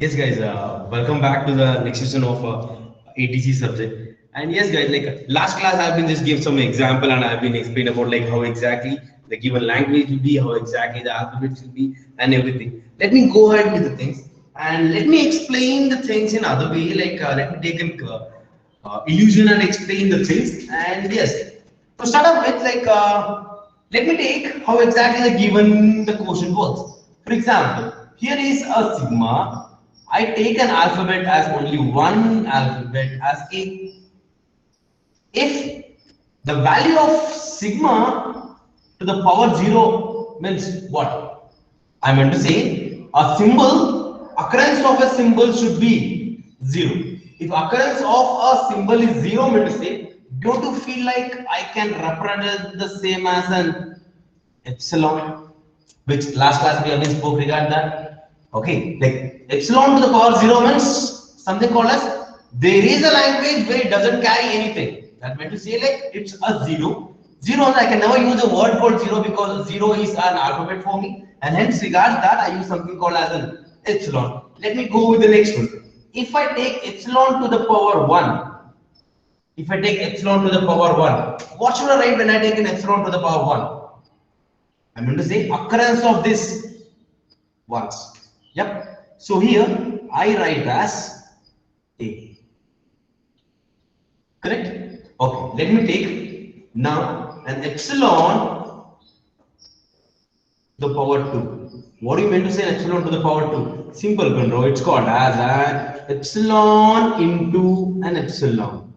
Yes, guys, welcome back to the next session of ATC subject. And yes, guys, like last class, I've been just give some example and I've been explain about like how exactly the given language will be, how exactly the alphabet should be, and everything. Let me go ahead with the things and let me explain the things in other way. Like let me take an illusion and explain the things. And yes, to start off with, like let me take how exactly the given the quotient works. For example, here is a sigma. I take an alphabet as only one alphabet as A. If the value of sigma to the power 0 means what? I meant to say a symbol, occurrence of a symbol should be 0. If occurrence of a symbol is 0, meant to say, don't you feel like I can represent the same as an epsilon, which last class we have been spoke regarding that. Okay, like epsilon to the power 0 means something called as there is a language where it doesn't carry anything. That meant to say like it's a 0. 0, I can never use a word called 0 because 0 is an alphabet for me, and hence regards that I use something called as an epsilon. Let me go with the next one. If I take epsilon to the power 1, if I take epsilon to the power 1, what should I write when I take an epsilon to the power 1? I'm going to say occurrence of this once. Yep. So here I write as A. Correct? Okay. Let me take now an epsilon to the power 2. What do you mean to say epsilon to the power 2? Simple control. It's called as an epsilon into an epsilon.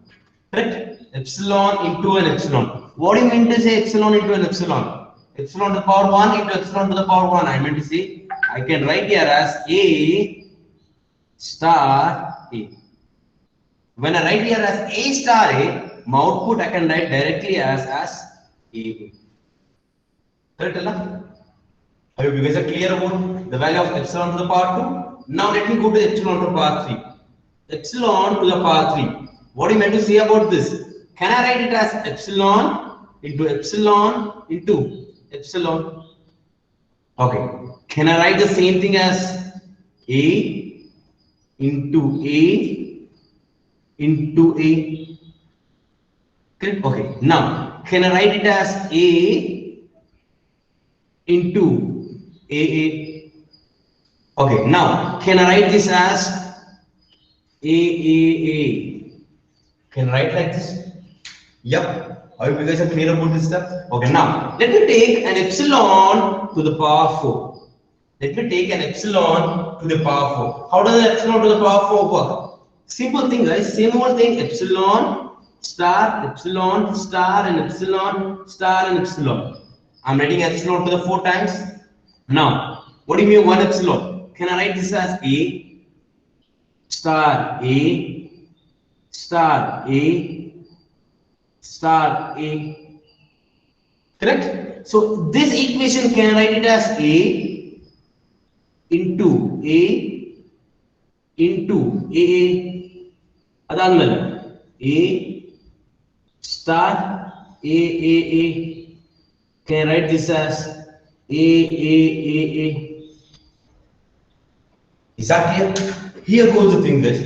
Correct? Epsilon into an epsilon. What do you mean to say epsilon into an epsilon? Epsilon to the power 1 into epsilon to the power 1. I meant to say I can write here as A star A. When I write here as A star A, my output I can write directly as A. Correct, Allah? I hope you guys are clear about the value of epsilon to the power 2. Now let me go to epsilon to the power 3. Epsilon to the power 3. What do you meant to say about this? Can I write it as epsilon into epsilon into epsilon? Okay. Can I write the same thing as A into A into A? Okay. Now, can I write it as A into AA? Okay. Now, can I write this as AAA? Can I write like this? Yep. I hope you guys are clear about this stuff. Okay, now let me take an epsilon to the power 4. Let me take an epsilon to the power 4. How does the epsilon to the power 4 work? Simple thing, guys. Same old thing. Epsilon star and epsilon star and epsilon. I'm writing epsilon to the 4 times. Now, what do you mean one epsilon? Can I write this as A star A star A star A? Correct? So this equation, can I write it as A into A into AA? Adalmal A star A. Can I write this as A? Is that clear? Here goes the thing, guys.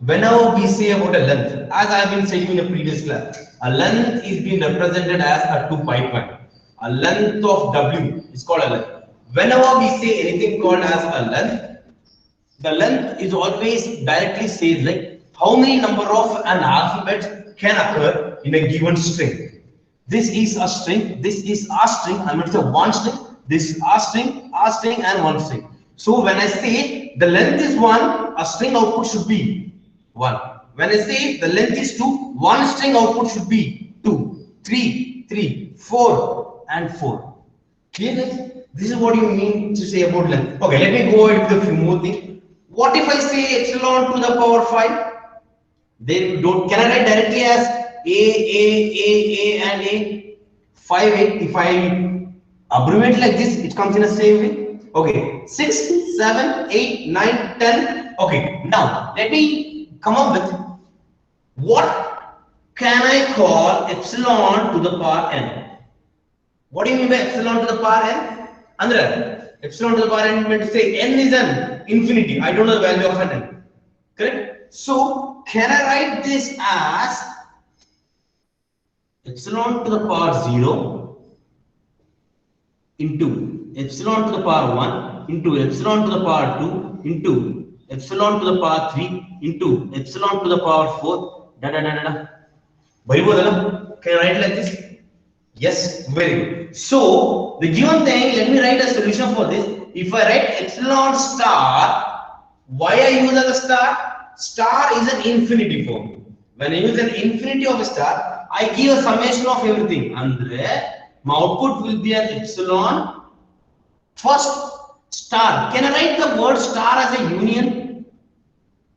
Whenever we say about a length, as I have been saying in the previous class, a length is being represented as a 2 pi point. A length of W is called a length. Whenever we say anything called as a length, the length is always directly says like how many number of an alphabet can occur in a given string. This is a string, this is a string, I mean to say one string, this is a string and one string. So when I say the length is 1, a string output should be 1. When I say the length is 2, one string output should be 2, 3, 4 and 4. Clear guys? This is what you mean to say about length. Okay, let me go into the few more thing. What if I say epsilon to the power 5? Then can I write directly as A and A? 5A. If I abbreviate like this, it comes in the same way. Okay, 6, 7, 8, 9, 10. Okay, now let me come up with what can I call epsilon to the power n? What do you mean by epsilon to the power n? Andre, Epsilon to the power n meant to say n is an infinity. I don't know the value of an n. Correct? So can I write this as epsilon to the power 0 into epsilon to the power 1 into epsilon to the power 2 into epsilon to the power 3 into epsilon to the power 4 da da da da da. Can I write like this? Yes, very good. So the given thing, let me write a solution for this. If I write epsilon star, why I use as a star? Star is an infinity form. When I use an infinity of a star, I give a summation of everything. Andre, my output will be an epsilon first star. Can I write the word star as a union?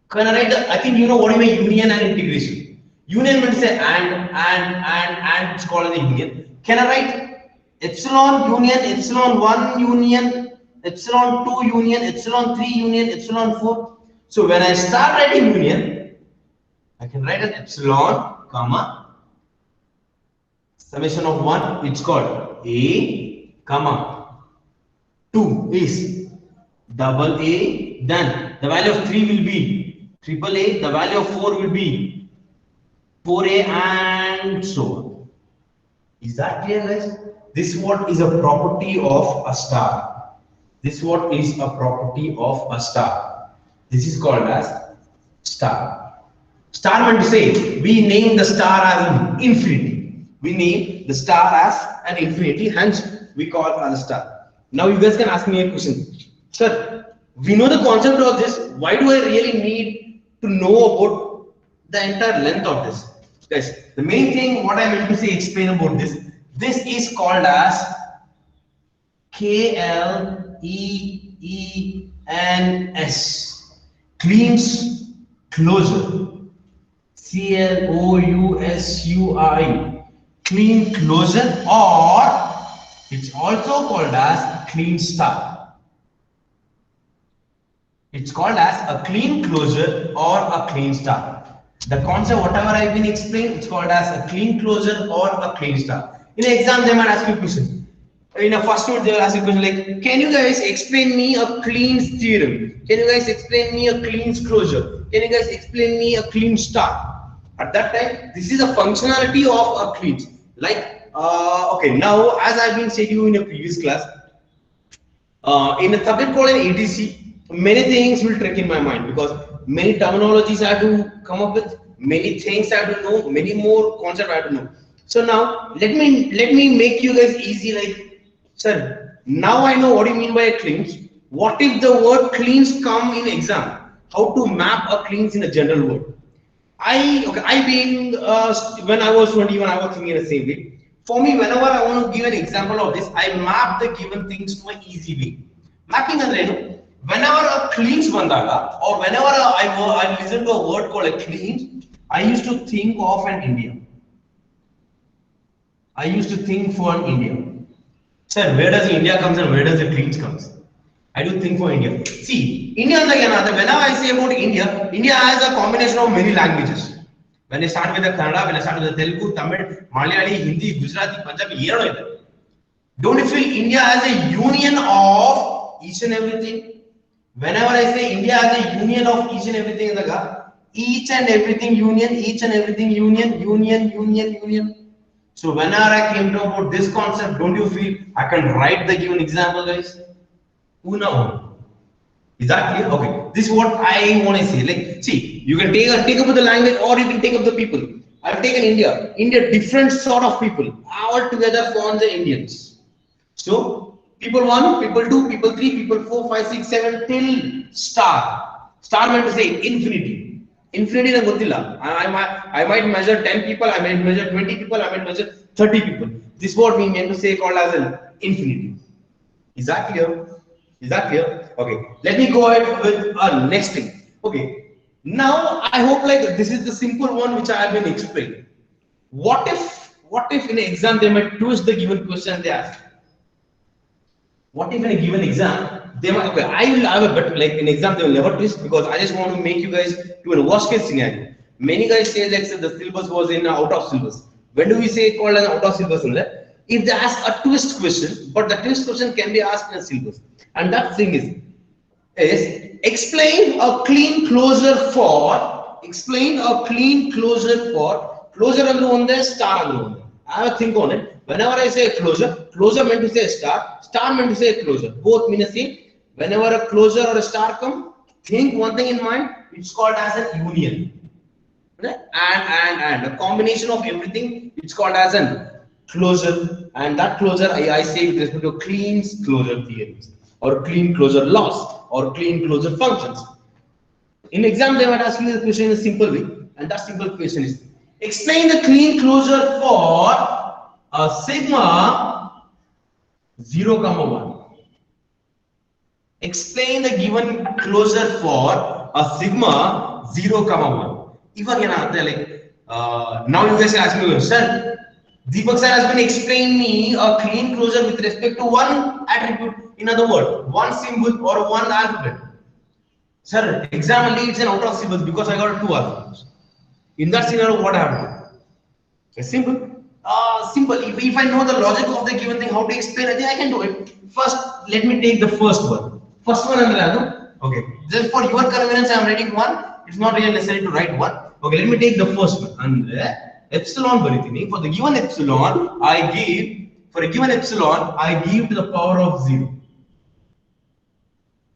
Can I write the, I think you know what I mean, union and integration. Union means say and it's called as a union. Can I write epsilon union, epsilon 1 union, epsilon 2 union, epsilon 3 union, epsilon 4? So when I start writing union, I can write an epsilon, comma, summation of 1, it's called A, comma, 2 is double A, then the value of 3 will be triple A, the value of 4 will be 4A and so on. Is that clear, guys? This what is a property of a star. This what is a property of a star. This is called as star. Star meant to say we name the star as an infinity. We name the star as an infinity, hence we call it as a star. Now you guys can ask me a question. Sir, we know the concept of this. Why do I really need to know about the entire length of this? Guys, the main thing what I meant to say explain about this. This is called as KLEENS, Kleens closure. CLOUSURE, clean closure, or it's also called as clean star. It's called as a clean closure or a clean star. The concept, whatever I've been explained, it's called as a clean closure or a clean star. In an exam, they might ask you a question. In a first note, they will ask you a question like, can you guys explain me a Kleens theorem? Can you guys explain me a Kleens closure? Can you guys explain me a clean star? At that time, this is a functionality of a Kleens. Like, okay, now as I've been saying you in a previous class, in a subject called an ATC, many things will trick in my mind because many terminologies I have to come up with, many things I have to know, many more concepts I have to know. So now let me make you guys easy. Like, sir, now I know what you mean by a Kleens. What if the word Kleens come in exam? How to map a Kleens in a general word? When I was 21, I was thinking the same way. For me, whenever I want to give an example of this, I map the given things to an easy way. Mapping andre, whenever a Kleens bandaga, or whenever I listen to a word called a Kleens, I used to think of an India. I used to think for an India. Sir, where does India comes and where does the Kleens comes? I do think for India. See, India, whenever I say about India, India has a combination of many languages. When I start with the Kannada, when I start with the Telugu, Tamil, Malayali, Hindi, Gujarati, Punjabi, don't you feel India has a union of each and everything? Whenever I say India has a union of each and everything, each and everything union, each and everything union. So whenever I came to about this concept, don't you feel I can write the given example, guys? Is that clear? Okay. This is what I want to say. Like, see, you can take up with the language or you can take up the people. I've taken India. India, different sort of people. All together form the Indians. So, people 1, people 2, people 3, people 4, 5, 6, 7 till star. Star meant to say infinity. Infinity na gotilla. I might measure 10 people, I might measure 20 people, I might measure 30 people. This is what we meant to say called as an infinity. Is that clear? Is that clear? Okay. Let me go ahead with our next thing. Okay. Now I hope like this is the simple one which I have been explaining. What if in an exam they might twist the given question they ask? What if in a given exam they might, okay, I will have a better, like in exam they will never twist because I just want to make you guys to a worst case scenario. Many guys say like the syllabus was in out of syllabus. When do we say called an out of syllabus? if they ask a twist question, but the twist question can be asked in a syllabus, and that thing is explain a clean closure for. Explain a clean closure for. Closure under one there, star under one there. I have a think on it. Whenever I say closure, closure meant to say star, star meant to say closure. Both mean the same. Whenever a closure or a star come, think one thing in mind. It's called as an union. And a combination of everything. It's called as an closure. And that closure I say with respect to Kleens closure theorems, or clean closure laws, or clean closure functions. In exam, they might ask you the question in a simple way, and that simple question is: explain the clean closure for a sigma 0, 1. Explain the given closure for a sigma 0, 1. Even now you guys are asking me, sir, Deepak sir has been explaining me a clean closure with respect to one attribute, in other words, one symbol or one alphabet. Sir, exam only it's an out of symbols because I got 2 alphabets. In that scenario, what happened? It's simple. Simple. If I know the logic of the given thing, how to explain it, I can do it. First, let me take the first one. First one, okay. Just for your convenience, I am writing one. It's not really necessary to write one. Okay, let me take the first one. And epsilon baritini. For the given epsilon, I give to the power of 0.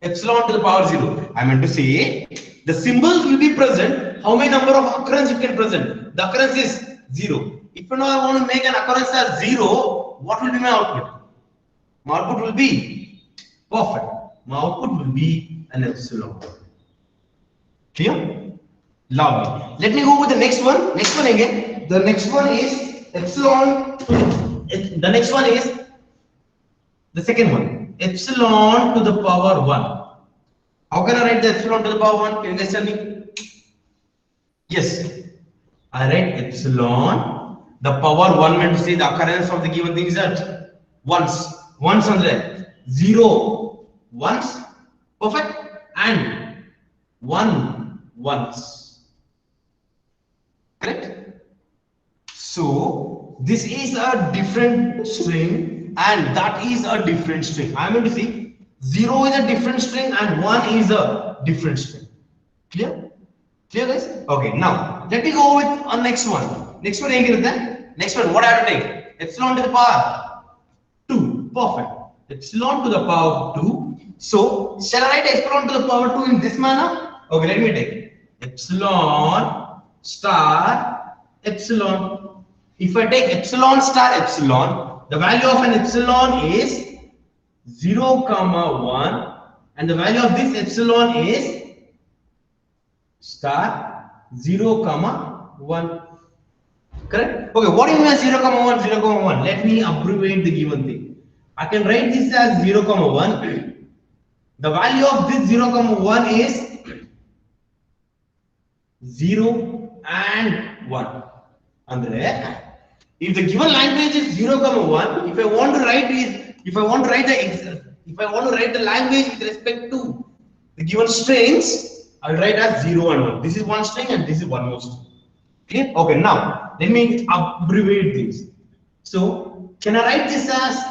Epsilon to the power 0. I meant to say the symbols will be present. How many number of occurrence you can present? The occurrence is 0. If you know I want to make an occurrence as 0, what will be my output? My output will be perfect. My output will be an epsilon. Clear? Lovely. Let me go with the next one. Next one again. The next one is epsilon. The next one is the second one. Epsilon to the power 1. How can I write the epsilon to the power 1? Can you guys tell me? Yes. I write epsilon. The power 1 meant to say the occurrence of the given thing is at once. Once on the 0 once. Perfect. And 1 once. Correct? So this is a different string and that is a different string. I mean to say 0 is a different string and 1 is a different string. Clear? Clear guys? Okay, now let me go with a next one. Next one, next one, what I have to take? Epsilon to the power 2. Perfect. Epsilon to the power 2. So shall I write epsilon to the power 2 in this manner? Okay, let me take epsilon star epsilon. If I take epsilon star epsilon, the value of an epsilon is 0, 1, and the value of this epsilon is star 0, 1. Correct? Okay, what do you mean 0, 1, 0, 1? Let me abbreviate the given thing. I can write this as 0, 1. The value of this 0, 1 is 0 and 1. Andre, if the given language is 0, 1, if I want to write the language with respect to the given strings, I'll write as 0 and 1. This is one string and this is one more string. Okay? Okay, now let me abbreviate this. So can I write this as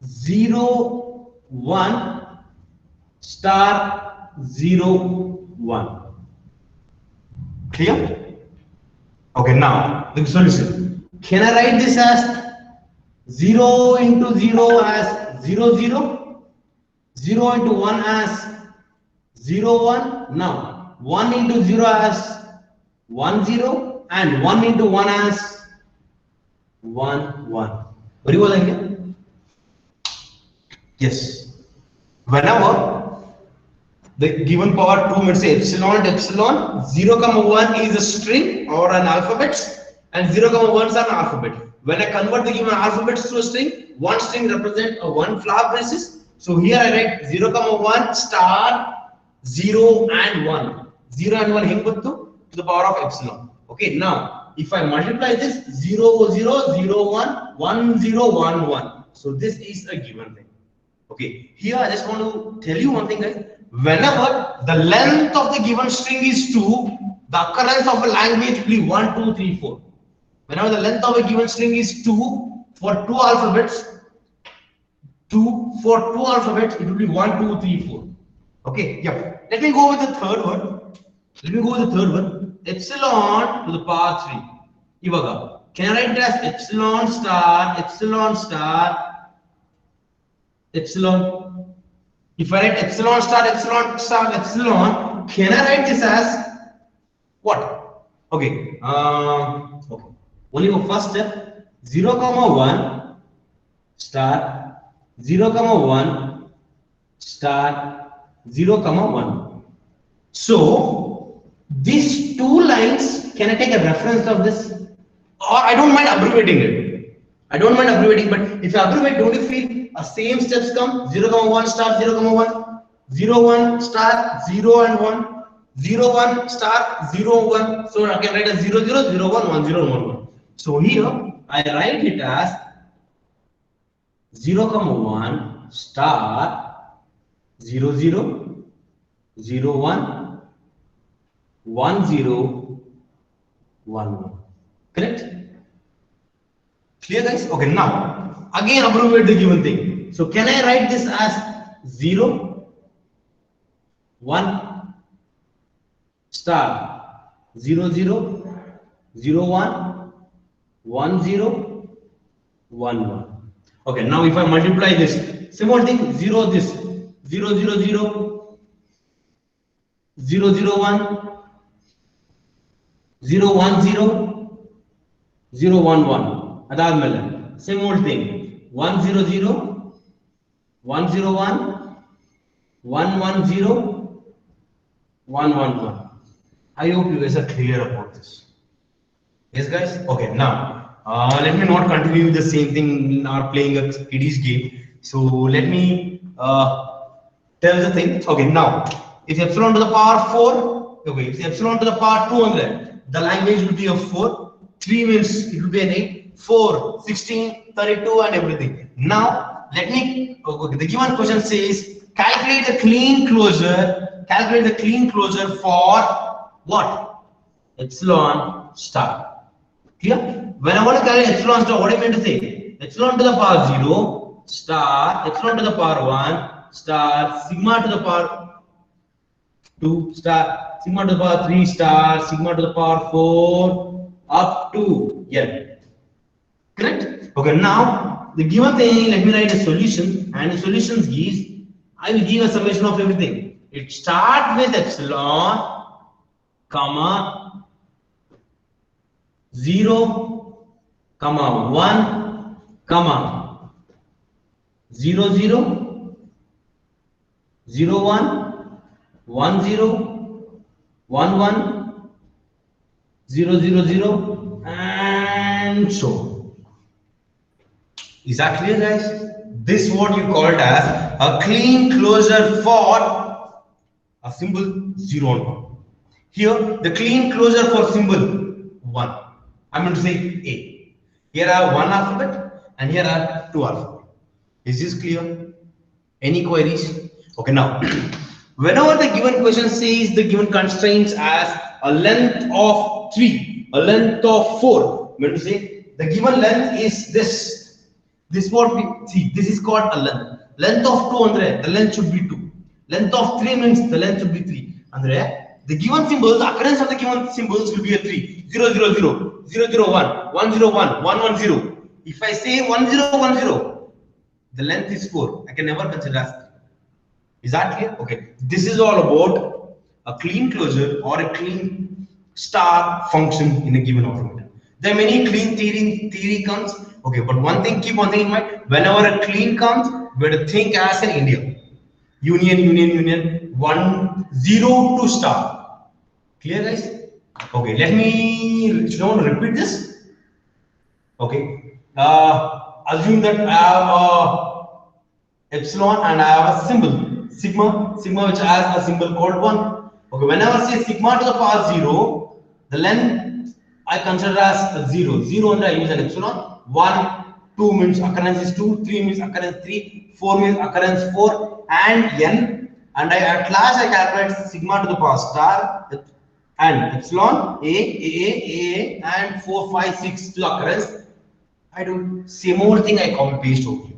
0, 1 star 0, 1? Clear? Okay, now the solution. Can I write this as 0 into 0 as 0, 0? 0 into 1 as 0, 1? Now 1 into 0 as 1, 0 and 1 into 1 as 1, 1. What do you want? Yes. Whenever the given power 2 means say epsilon to epsilon, 0, 1 is a string or an alphabet and 0, 1s are an alphabet. When I convert the given alphabets to a string, one string represents a one flower basis. So here I write 0, 1 star 0 and 1. 0 and 1 to the power of epsilon. Okay, now if I multiply this 0, 0, 0, 1, 1, 0, 1, 1. So this is a given thing. Okay, here I just want to tell you one thing, guys. Whenever the length of the given string is 2, the occurrence of a language will be 1, 2, 3, 4. Whenever the length of a given string is 2 for 2 alphabets, 2 for 2 alphabets, it will be 1, 2, 3, 4. Okay, yeah. Let me go with the third one. Let me go with the third one. Epsilon to the power 3. Ivaga. Can I write it as epsilon star, epsilon star, epsilon? If I write epsilon star, epsilon star, epsilon, can I write this as what? Okay. Okay. Only for first step. 0, 1 star 0, 1 star 0, 1. So these two lines, can I take a reference of this? Or I don't mind abbreviating it. I don't mind abbreviating, but if you abbreviate, don't you feel same steps come? 0, 1 star 0, 1, 0, 1 star 0 and 1, 0, 1 star 0, 1. So I can write as 0, 0, 0, 1, 1, 0, 1, 1. So here I write it as 0, 1 star 0, 0, 0, 1, 1, 0, 1, 1. Correct? Clear, guys? Okay, now again abbreviate the given thing. So can I write this as 0, 1 star 0, 0, 0, 1, 1, 0, 1, 1. Okay, now if I multiply this, same thing, 0 this, 0, 0, 0, 0, 0, 1, 0, 1, 0, 0, 1, 1. Adadmele, same old thing, 1, 0, 0, 1, 0, 1, 1, 1, 0, 1, 1, 1. I hope you guys are clear about this. Yes, guys? Okay, now let me not continue with the same thing or playing a kiddies game. So let me tell the thing. Okay, now if epsilon to the power 4, okay, if epsilon to the power 200, the language will be of 4. 3 means it will be an 8, 4, 16, 32, and everything. Now let me. Okay, the given question says calculate the clean closure. Calculate the clean closure for what? Epsilon star. Clear? When I want to calculate epsilon star, what do you mean to say? Epsilon to the power 0 star, epsilon to the power 1 star, sigma to the power 2 star, sigma to the power 3 star, sigma to the power 4 up to n. Correct? Okay, now the given thing, let me write a solution, and the solutions gives, I will give a summation of everything. It starts with epsilon, comma, 0, comma 1, comma 0, 0, 0, 1, 1, 0, 1, 1, 0, 0, 0, and so. Is that clear, guys? This is what you called as a clean closure for a symbol 0 and 1. Here, the clean closure for symbol 1. I'm going to say A. Here I have 1 alphabet and here I have 2 alphabet. Is this clear? Any queries? Okay, now, whenever the given question says the given constraints as a length of 3, a length of 4, I'm going to say the given length is this. This what we see. This is called a length. Length of 200, the length should be 2. Length of 3 means the length should be 3. Andre, the given symbols, the occurrence of the given symbols will be a 3. 0, 0, 0, 0, 0, 1, 1, 0, 1, 1, 1, 0. If I say 1, 0, 1, 0, the length is 4. I can never consider as 3. Is that clear? Okay. This is all about a clean closure or a clean star function in a given automata. There are many clean theory comes. Okay, but one thing, keep one thing in mind. Whenever a clean comes, we have to think as an India. Union, union, union. 1, 0 to star. Clear, guys? Okay, let me. Should I want to repeat this? Okay. Assume that I have a epsilon and I have a symbol sigma, which has a symbol called 1. Okay, whenever I say sigma to the power 0, the length I consider as 0. 0 and I use an epsilon. 1, 2 means occurrence is 2, 3 means occurrence 3, 4 means occurrence 4, and n. And at last I calculate sigma to the power star. and epsilon A, and 4, 5, 6 to occurrence. I do same more thing, I copy paste over here.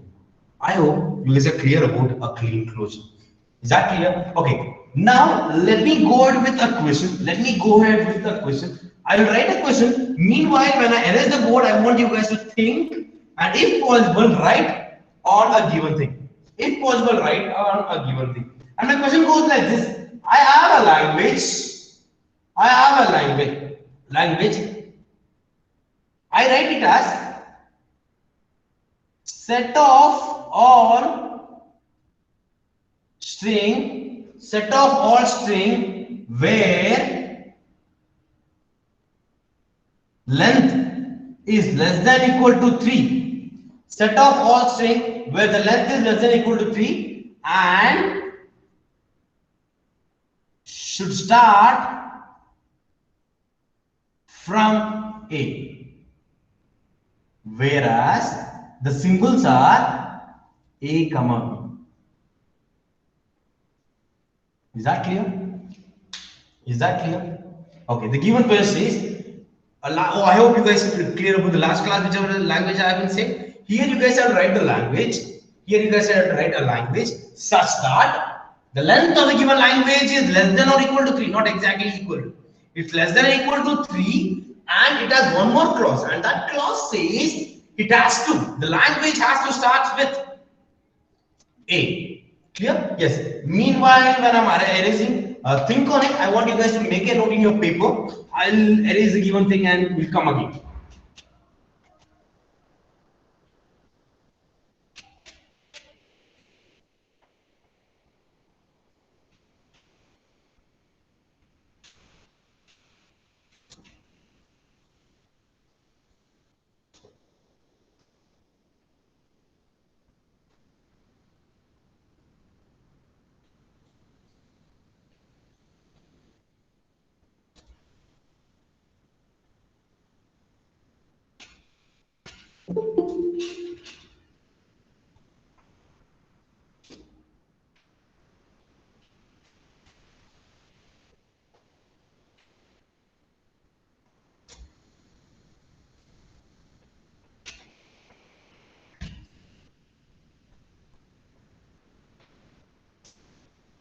I hope you guys are clear about a clean closure. Is that clear? Okay. Now let me go ahead with a question. I will write a question. Meanwhile, when I erase the board, I want you guys to think and if possible, write on a given thing. If possible, write on a given thing. And my question goes like this. I have a language. I write it as set of all string where length is less than equal to 3. Set of all string where the length is less than equal to 3 and should start from A. Whereas the symbols are A, comma B. Is that clear? Okay, the given question says, oh, I hope you guys are clear about the last class, whichever language I have been saying. Here you guys have to write the language. Such that the length of the given language is less than or equal to 3, not exactly equal. It's less than or equal to 3 and it has one more clause, and that clause says the language has to start with A. Clear? Yes. Meanwhile, when I'm erasing, think on it. I want you guys to make a note in your paper. I'll erase the given thing and we'll come again.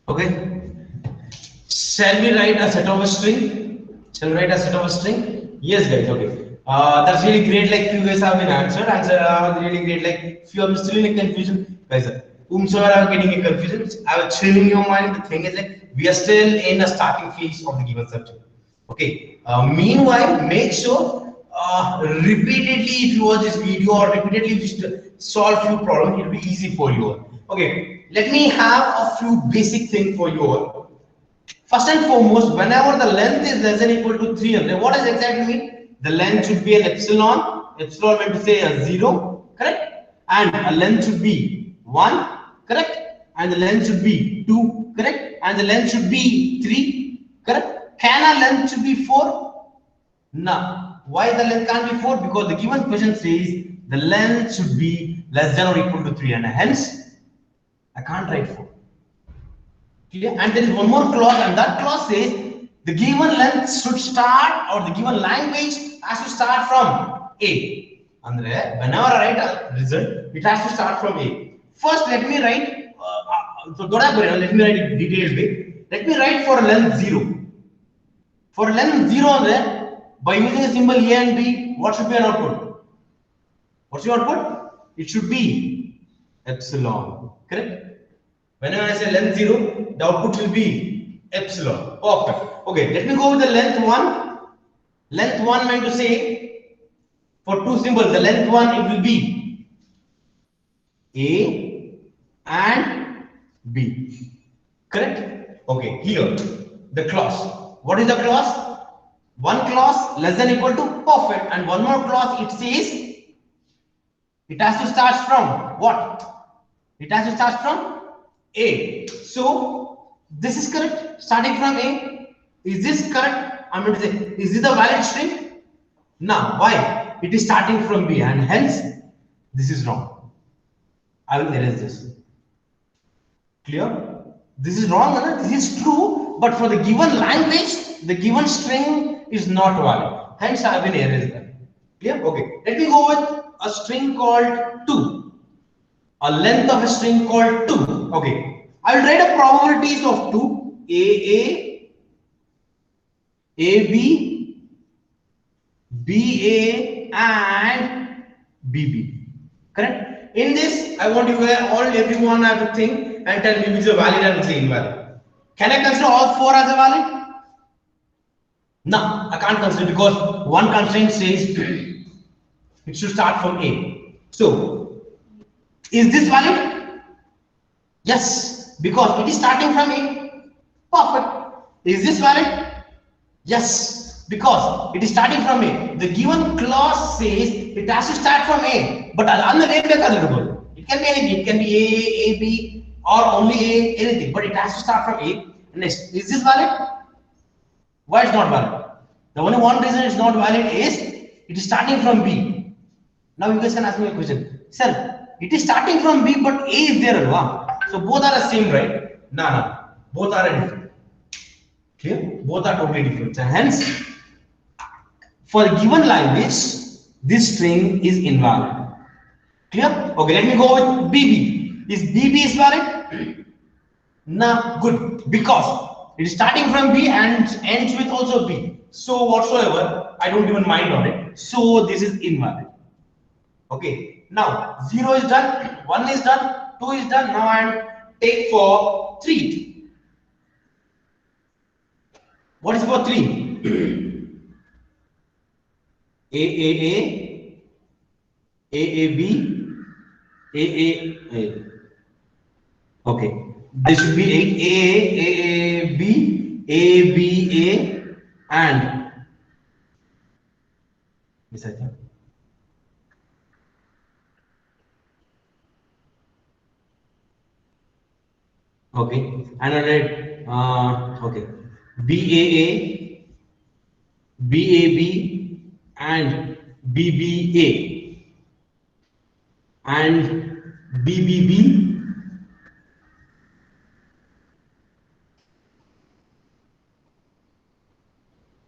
Okay. Shall we write a set of a string? Yes, guys. Okay. That's really great. Like few guys have been answered. Really great. Like few are still in a confusion, guys. Whomsoever are getting a confusion, I will chill in your mind. The thing is, like we are still in the starting phase of the given subject. Okay. Meanwhile, make sure repeatedly if you watch this video or repeatedly just solve few problems, it will be easy for you all. Okay. Let me have a few basic things for you all. First and foremost, whenever the length is less than or equal to 300, what does exactly mean? The length should be an epsilon. Epsilon meant to say a 0, correct? And a length should be 1, correct? And the length should be 2, correct? And the length should be 3, correct? Can a length should be 4? No. Why the length can't be 4? Because the given question says the length should be less than or equal to 3, and hence I can't write 4. Clear? And there is one more clause, and that clause says the given length should start, or the given language has to start from A. And whenever I write a result, it has to start from A. First, let me write. Let me write it detailed way. Let me write for length 0. For length 0 there, by using a symbol A and B, what should be an output? What's your output? It should be epsilon. Correct? Whenever I say length 0, the output will be epsilon. Perfect. Okay, let me go with the length 1. Length 1 meant to say, for two symbols, the length 1, it will be A and B. Correct? Okay, here, the clause. What is the clause? One clause less than equal to perfect, and one more clause, it says it has to start from what? It has to start from A. So this is correct, starting from A. Is this correct? I'm going to say, is this a valid string? No. Why? It is starting from B, and hence this is wrong. I will erase this. Clear? This is wrong, this is true, but for the given language, the given string is not valid. Hence, I have been erased that. Clear? Okay. Let me go with a string called 2. A length of a string called 2. Okay. I will write a probabilities of 2. AA, AB, BA, and BB. Correct? In this, I want you everyone have to think and tell me which is a valid and which is invalid. Can I consider all 4 as a valid? No, I can't consider because one constraint says it should start from A. So, is this valid? Yes, because it is starting from A. Perfect. Is this valid? Yes, because it is starting from A. The given clause says it has to start from A, but on the way it can be anything. It can be A, B, or only A, anything. But it has to start from A. Next, is this valid? Why it's not valid? The only one reason it's not valid is it is starting from B. Now you guys can ask me a question. Sir, it is starting from B, but A is there, alwa? So both are the same, right? No. Both are different. Clear? Both are totally different. So hence, for a given language, this string is invalid. Clear? Okay, let me go with BB. Is BB is valid? No, good. Because it is starting from B and ends with also B. So whatsoever, I don't even mind on it. So this is invalid. Okay. Now 0 is done, 1 is done, 2 is done. Now I am take for 3. What is for 3? AAA, AAB, AAA. Okay. This should be 8 AAB, ABA, and this I think. Okay, and I read okay, BAA, BAB, and BBA, and BBB.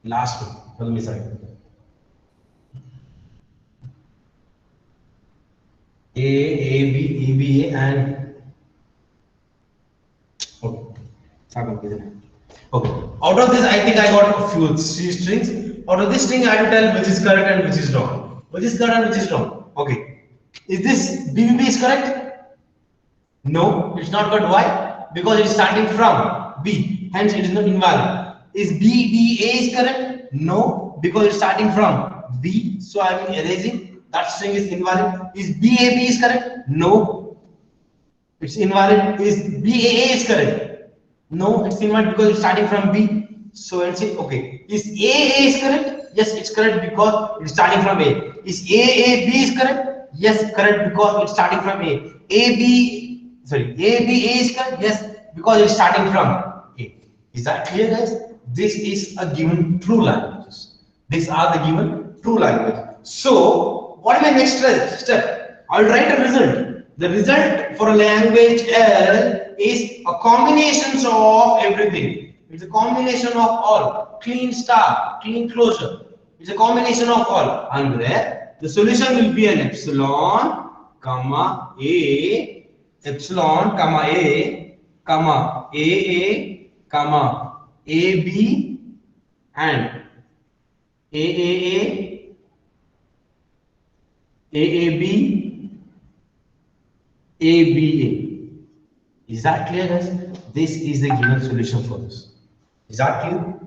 Last one, tell me side. ABA, and okay. Okay. Out of this, I think I got a few strings. Out of this string, I have to tell which is correct and which is wrong. Which is correct and which is wrong. Okay. Is this BBB is correct? No, it's not correct. Why? Because it is starting from B. Hence, it is not invalid. Is BBA is correct? No, because it's starting from B. So I am erasing. That string is invalid. Is BAB is correct? No, it's invalid. Is BAA is correct? No, it's invalid because it's starting from B. So let's say, okay, is AA is correct? Yes, it's correct because it's starting from A. Is AAB is correct? Yes, correct because it's starting from A. ABA is correct? Yes, because it's starting from A. Is that clear, guys? This is a given true languages. These are the given true language. So, what is my next step? I'll write a result. The result for a language L is a combination of everything. It's a combination of all. Clean start, clean closure. It's a combination of all. And there, the solution will be an epsilon, comma A, epsilon, comma A, comma AA, comma AB, and AAA, AAB, ABA. Is that clear, guys? This is the given solution for this. Is that clear?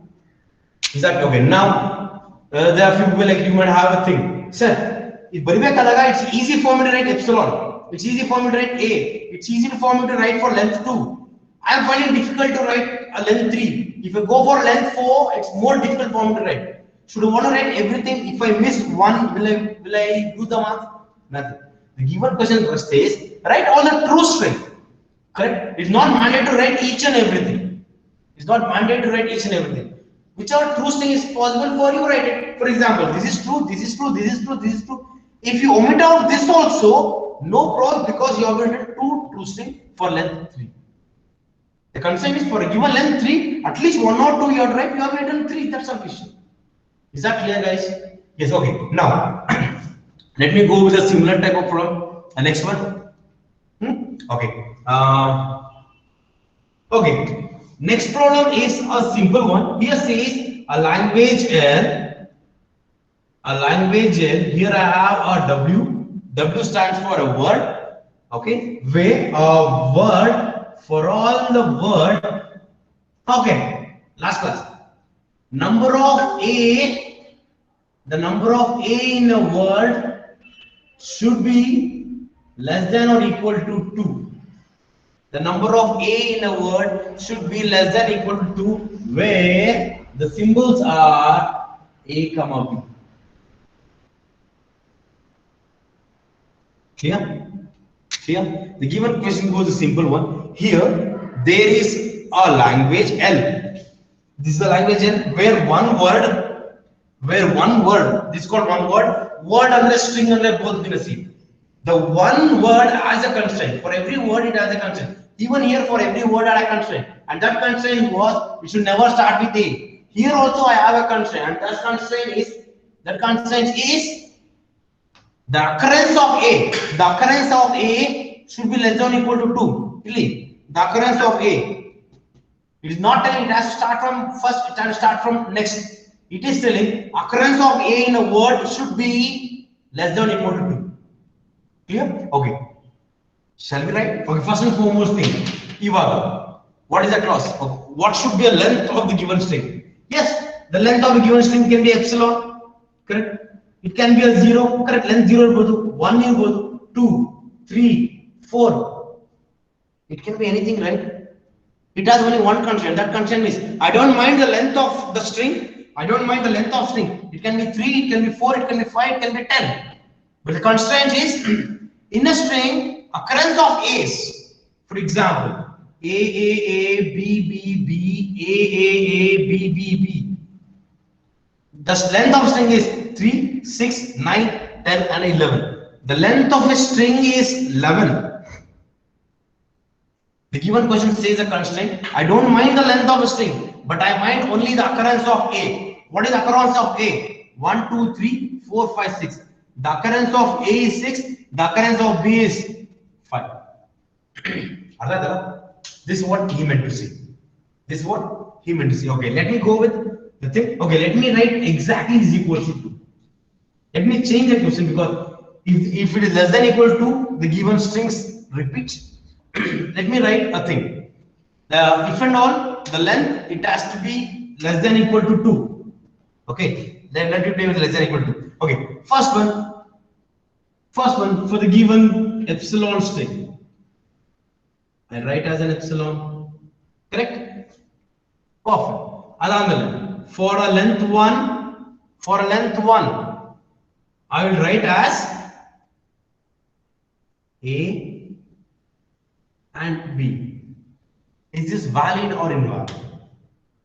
Is that okay? Now, there are few people like you might have a thing. Sir, it's easy for me to write epsilon. It's easy for me to write A. It's easy for me to write for length 2. I am finding it difficult to write a length 3. If I go for length 4, it's more difficult for me to write. Should I want to write everything? If I miss one, will I do the math? Nothing. The given question first says, write all the true string. Correct? It's not mandatory to write each and everything. It's not mandatory to write each and everything. Whichever true string is possible for you, write it. For example, this is true, this is true, this is true, this is true. If you omit out this also, no problem because you have written 2 true string for length 3. The constraint is for a given length 3, at least 1 or 2 you have to write, you have written 3, that's sufficient. Is that clear, guys? Yes, okay. Now, let me go with a similar type of problem. The next one. Okay. Okay. Next problem is a simple one. Here says a language L. Here I have a W. W stands for a word. Okay. Where a word for all the word. Okay. Last class. Number of A. The number of A in a word should be less than or equal to 2. The number of A in a word should be less than or equal to 2, where the symbols are A, comma B. Clear? Clear? The given question goes a simple one. Here, there is a language L. This is the language L where one word, this is called one word and string and both in a C. The one word has a constraint. For every word it has a constraint. Even here for every word I have a constraint. And that constraint was, it should never start with A. Here also I have a constraint. And that constraint is the occurrence of A. The occurrence of A should be less than or equal to 2. Really? The occurrence of A. It is not telling it has to start from first, it has to start from next. It is telling occurrence of A in a word should be less than or equal to 2. Clear? Okay. Shall we write? Okay, first and foremost thing. Ivaga. What is the clause? Okay. What should be the length of the given string? Yes, the length of the given string can be epsilon. Correct? It can be a 0. Correct? Length 0 goes to 1, you go to 2, 3, 4. It can be anything, right? It has only one constraint. That constraint is I don't mind the length of the string. I don't mind the length of string. It can be 3, it can be 4, it can be 5, it can be 10. But the constraint is in a string, occurrence of A's. For example, A, B, B, B, A, B, B, B. The length of string is 3, 6, 9, 10, and 11. The length of a string is 11. The given question says a constraint. I don't mind the length of a string, but I mind only the occurrence of A. What is the occurrence of A? 1, 2, 3, 4, 5, 6. The occurrence of A is 6. The occurrence of B is 5. This is what he meant to say. This is what he meant to say. Okay, let me go with the thing. Okay, let me write exactly is equal to 2. Let me change the question because if it is less than equal to, the given strings repeat. Let me write a thing. If and all, the length, it has to be less than equal to 2. Okay, then let me play with less than equal to 2. Okay, first one for the given epsilon string. I write as an epsilon. Correct? Perfect. Along the line. For a length 1, I will write as A and B. Is this valid or invalid?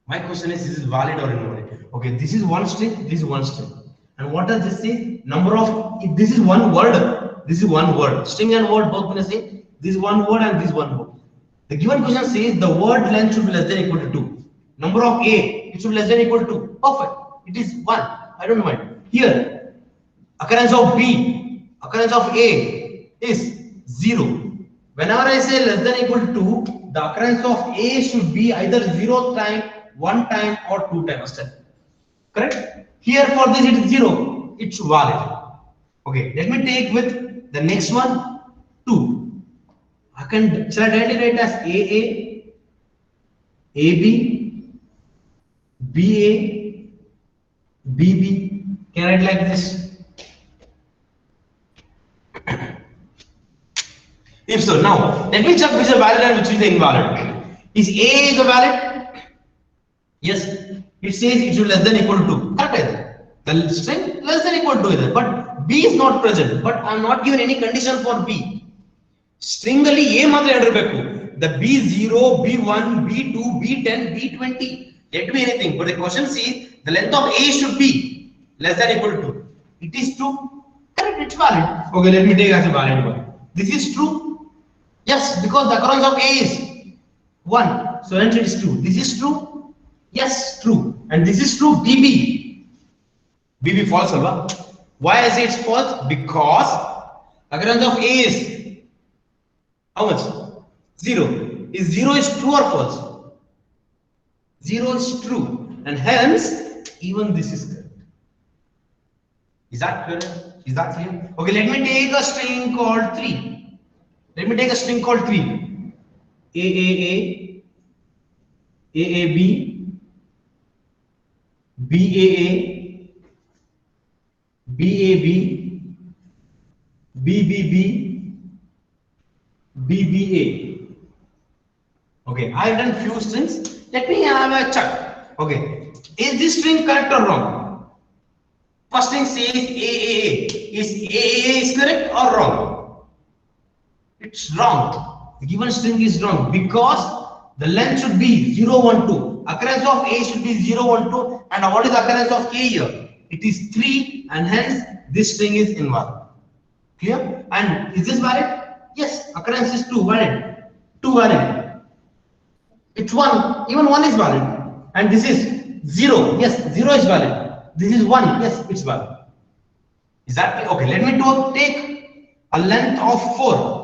My question is this valid or invalid? Okay, this is one string, this is one string. And what does this say? Number of, if this is one word, this is one word. String and word both gonna say this one word and this one word. The given question says the word length should be less than or equal to 2. Number of A, it should be less than or equal to 2. Perfect. It is 1. I don't mind. Here, occurrence of B, occurrence of A is 0. Whenever I say less than or equal to 2, the occurrence of A should be either 0 time, 1 time, or 2 times. Correct? Here for this it is 0. It's valid. Okay, let me take with the next one 2. Shall I directly write as AA, AB, BA, BB? Can I write like this? If so, now let me check which is valid and which is invalid. Is A the valid? Yes, it says it should less than equal to 2. Correct. The string less than equal to either, but B is not present. But I am not given any condition for B. String ali A matra iradbeku. The B0, B1, B2, B10, B20. Let be anything. But the question says the length of A should be less than equal to 2. It is true. Correct. It's valid. Okay, let me take as a valid one. This is true. Yes, because the occurrence of A is 1. So hence it is true. This is true. Yes, true. And this is true. BB. BB false, alva. Why is it false? Because occurrence of A is how much? 0. Is 0 is true or false? 0 is true. And hence even this is correct. Is that clear? Is that clear? Okay, let me take a string called 3. Let me take a string called 3. AAA, AAB, BAA, BAB, BBB, BBA. Okay, I've done few strings. Let me have a check. Okay, is this string correct or wrong? First string says AAA. Is AAA is correct or wrong? It's wrong. The given string is wrong because the length should be 0, 1, 2. Occurrence of A should be 0, 1, 2. And what is the occurrence of A here? It is 3, and hence this string is invalid. Clear? And is this valid? Yes. Occurrence is 2 valid. 2 valid. It's 1. Even 1 is valid. And this is 0. Yes, 0 is valid. This is 1. Yes, it's valid. Is that okay? Let me take a length of 4.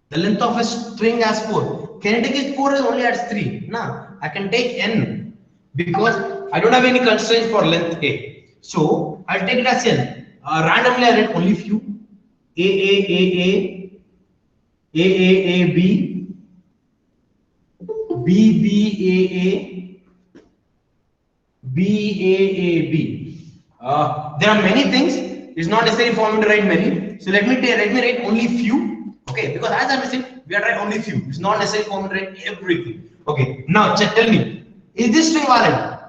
The length of a string as 4. Can I take it 4 only as 3? No, I can take n because I don't have any constraints for length A. So I'll take it as n. Randomly I read only few. AAAA, AAAB, BBAA, BAAB. There are many things. It's not necessary for me to write many. So let me write only few. Okay, because as I'm saying, we are write only few. It's not necessary for me to write everything. Okay, now tell me, is this string valid?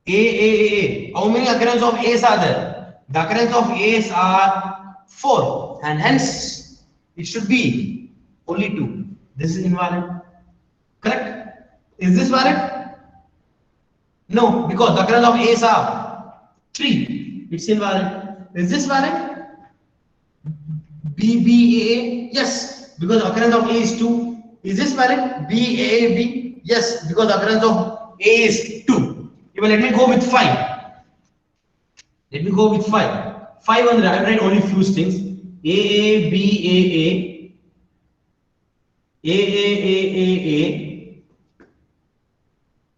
AAA. How many occurrences of A's are there? The occurrence of A's are 4, and hence it should be only 2. This is invalid. Correct? Is this valid? No, because the occurrence of A's are 3. It's invalid. Is this valid? BBAA? Yes, because the occurrence of A is 2. Is this valid? BAAB? Yes, because the occurrence of A is 2. Even let me go with 5. Let me go with 5. 5 on the I write only few strings. AABAA, AAAAA,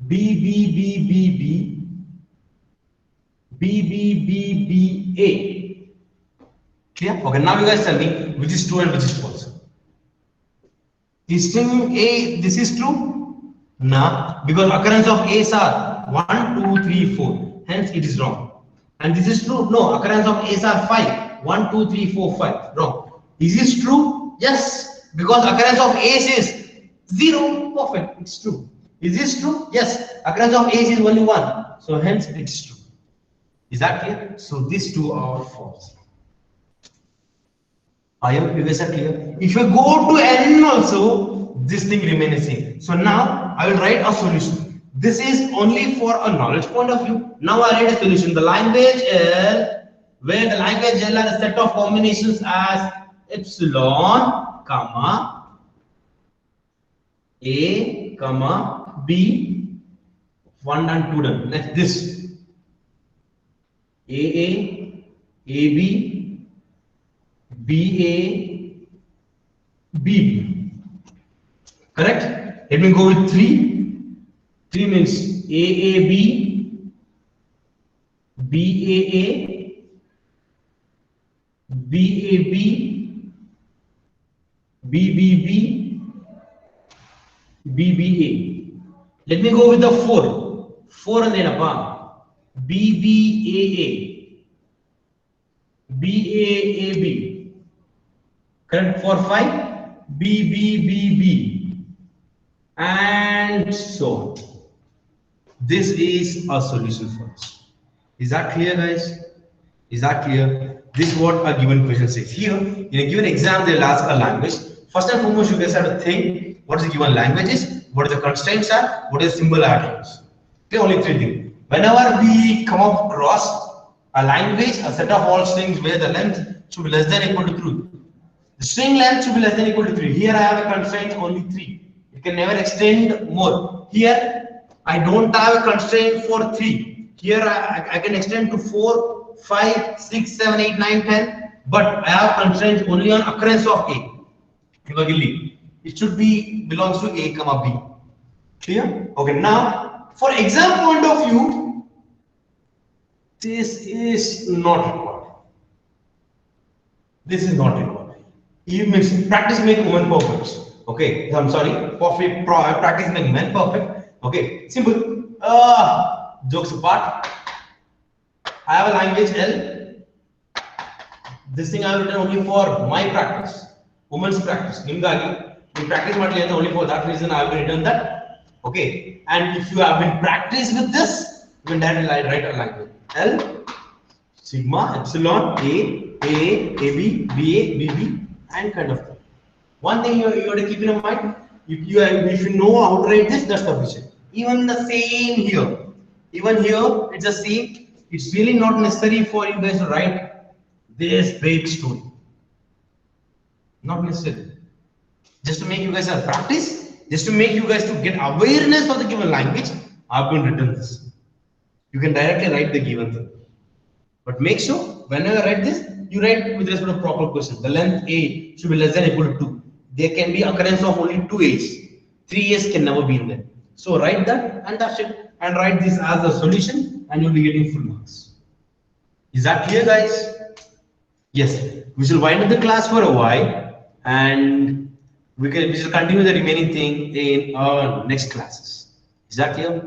BBBBB, BBBBA. Clear? Okay, now you guys tell me which is true and which is false. Is string A, this is true? No, because occurrence of A's are 1, 2, 3, 4. Hence it is wrong. And this is true? No, occurrence of A's are 5. 1, 2, 3, 4, 5. Wrong. Is this true? Yes, because occurrence of A's is 0. Perfect, it's true. Is this true? Yes, occurrence of A's is only 1. So hence it's true. Is that clear? So these two are false. I hope you guys are clear. If you go to n also, this thing remains the same. So now I will write a solution. This is only for a knowledge point of view. Now I write a solution. The language L, where the language L has a set of combinations as epsilon, comma, A, comma, B, 1 and 2 done. Like this. AA, AB, BA, BB. Correct? Let me go with 3. 3 means AAB, BAA, BAB, BBB, BBA. Let me go with the 4. 4 and then above. BBAA, BAAB. Correct? For 5, BBBB, and so on. This is a solution for us. Is that clear, guys? Is that clear? This is what a given question says. Here, in a given exam, they'll ask a language. First and foremost, you guys have to think what is the given language is, what is the constraints are, what is the symbol attributes. Okay, only 3 things. Whenever we come across a language, a set of all strings where the length should be less than or equal to 3. The string length should be less than or equal to 3. Here I have a constraint only 3. It can never extend more. Here, I don't have a constraint for 3. Here, I can extend to 4, 5, 6, 7, 8, 9, 10. But I have constraints only on occurrence of A. It should be belongs to A, comma B. Clear? Okay, now for exam point of view, this is not required. This is not required. You means practice make woman perfect. Okay, I'm sorry. Perfect. Practice make men perfect. Okay, simple. Jokes apart. I have a language L. This thing I have written only for my practice, women's practice. Nimgagi, we practice only for that reason I have written that. Okay, and if you have been practiced with this, you can directly write a language L, sigma, epsilon, A, AB, BA, BB, and kind of thing. One thing you have to keep in mind, if you know how to write this, that's sufficient. Even the same here, it's the same. It's really not necessary for you guys to write this big story. Not necessary. Just to make you guys practice, just to make you guys to get awareness of the given language, I've been written this. You can directly write the given thing. But make sure whenever you write this, you write with respect to proper question. The length A should be less than or equal to 2. There can be occurrence of only 2 A's. 3 A's can never be in there. So write that and that's it. And write this as a solution and you'll be getting full marks. Is that clear, guys? Yes. We shall wind up the class for a while and we shall continue the remaining thing in our next classes. Is that clear?